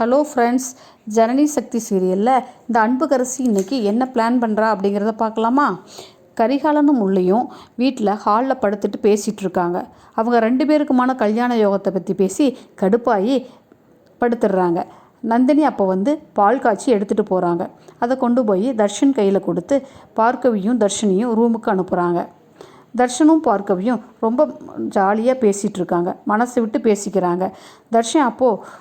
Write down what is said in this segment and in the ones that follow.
Hello friends, Janani சக்தி சீரியலில் இந்த அன்புக்கரசி இன்றைக்கி என்ன பிளான் பண்ணுறா அப்படிங்கிறத பார்க்கலாமா? கரிகாலனும் முள்ளையும் வீட்டில் ஹாலில் படுத்துட்டு பேசிகிட்டு இருக்காங்க. அவங்க 2 பேருக்குமான கல்யாண யோகத்தை பற்றி பேசி கடுப்பாகி படுத்துடுறாங்க. நந்தினி அப்போ பால் காய்ச்சி எடுத்துகிட்டு போகிறாங்க. அதை கொண்டு போய் தர்ஷன் கையில் கொடுத்து பார்கவியும் தர்ஷினியும் ரூமுக்கு அனுப்புகிறாங்க. தர்ஷனும் பார்கவியும் ரொம்ப ஜாலியாக பேசிகிட்டு இருக்காங்க. மனசு விட்டு பேசிக்கிறாங்க. தர்ஷன் அப்போது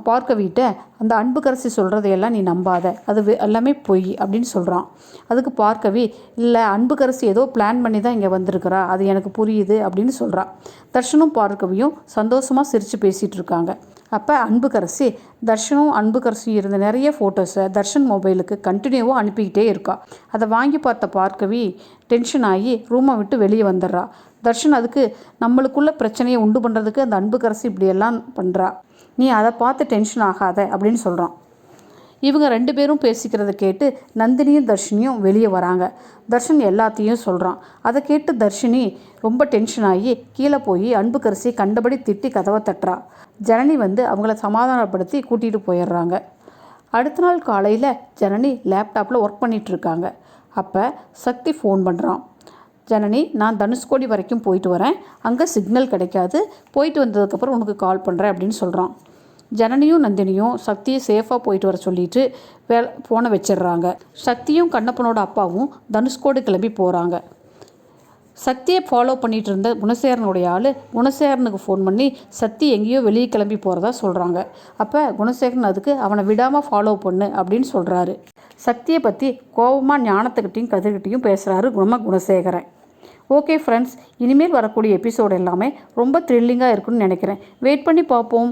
பார்கவிட்ட அந்த அன்புக்கரசி சொல்கிறதையெல்லாம் நீ நம்பாத, அது எல்லாமே பொய் அப்படின்னு சொல்கிறான். அதுக்கு பார்கவி, இல்லை அன்புக்கரசி ஏதோ பிளான் பண்ணி தான் இங்கே வந்திருக்கிறா, அது எனக்கு புரியுது அப்படின்னு சொல்கிறான். தர்ஷனும் பார்கவியும் சந்தோஷமாக சிரித்து பேசிகிட்டு இருக்காங்க. அப்போ அன்புக்கரசி தர்ஷனும் அன்புக்கரசியும் இருந்த நிறைய ஃபோட்டோஸை தர்ஷன் மொபைலுக்கு கண்டினியூவாக அனுப்பிக்கிட்டே இருக்கா. அதை வாங்கி பார்த்த பார்கவி டென்ஷன் ஆகி ரூமை விட்டு வெளியே வந்துடுறா. தர்ஷன் அதுக்கு நம்மளுக்குள்ள பிரச்சனையை உண்டு பண்ணுறதுக்கு அந்த அன்புக்கரசி இப்படியெல்லாம் பண்ணுறா, நீ அதை பார்த்து டென்ஷன் ஆகாத அப்படின்னு சொல்கிறான். இவங்க 2 பேரும் பேசிக்கிறத கேட்டு நந்தினியும் தர்ஷினியும் வெளியே வராங்க. தர்ஷன் எல்லாத்தையும் சொல்கிறான். அதை கேட்டு தர்ஷினி ரொம்ப டென்ஷன் ஆகி கீழே போய் அன்புக்கரசி கண்டபடி திட்டி கதவை தட்டுறா. ஜனனி அவங்கள சமாதானப்படுத்தி கூட்டிகிட்டு போயிடுறாங்க. அடுத்த நாள் காலையில் ஜனனி லேப்டாப்பில் ஒர்க் பண்ணிகிட்ருக்காங்க. அப்போ சக்தி ஃபோன் பண்ணுறான். ஜனனி, நான் தனுஷ்கோடி வரைக்கும் போயிட்டு வரேன், அங்கே சிக்னல் கிடைக்காது, போயிட்டு வந்ததுக்கப்புறம் உனக்கு கால் பண்ணுறேன் அப்படின்னு சொல்கிறான். ஜனனியும் நந்தினியும் சக்தியை சேஃபாக போயிட்டு வர சொல்லிட்டு ஃபோனை வச்சிடுறாங்க. சக்தியும் கண்ணப்பனோட அப்பாவும் தனுஷ்கோடி கிளம்பி போகிறாங்க. சக்தியை ஃபாலோ பண்ணிகிட்டு இருந்த குணசேகரனுடைய ஆள் குணசேகரனுக்கு ஃபோன் பண்ணி சக்தி எங்கேயோ வெளியே கிளம்பி போகிறதா சொல்கிறாங்க. அப்போ குணசேகரன் அதுக்கு அவனை விடாமல் ஃபாலோ பண்ணு அப்படின்னு சொல்கிறாரு. சக்தியை பற்றி கோபமாக ஞானத்துக்கிட்டையும் கதிர்கிட்டையும் பேசுகிறாரு குணசேகரன். ஓகே ஃப்ரெண்ட்ஸ், இனிமேல் வரக்கூடிய எபிசோடு எல்லாமே ரொம்ப த்ரில்லிங்காக இருக்குன்னு நினைக்கிறேன். வெயிட் பண்ணி பார்ப்போம்.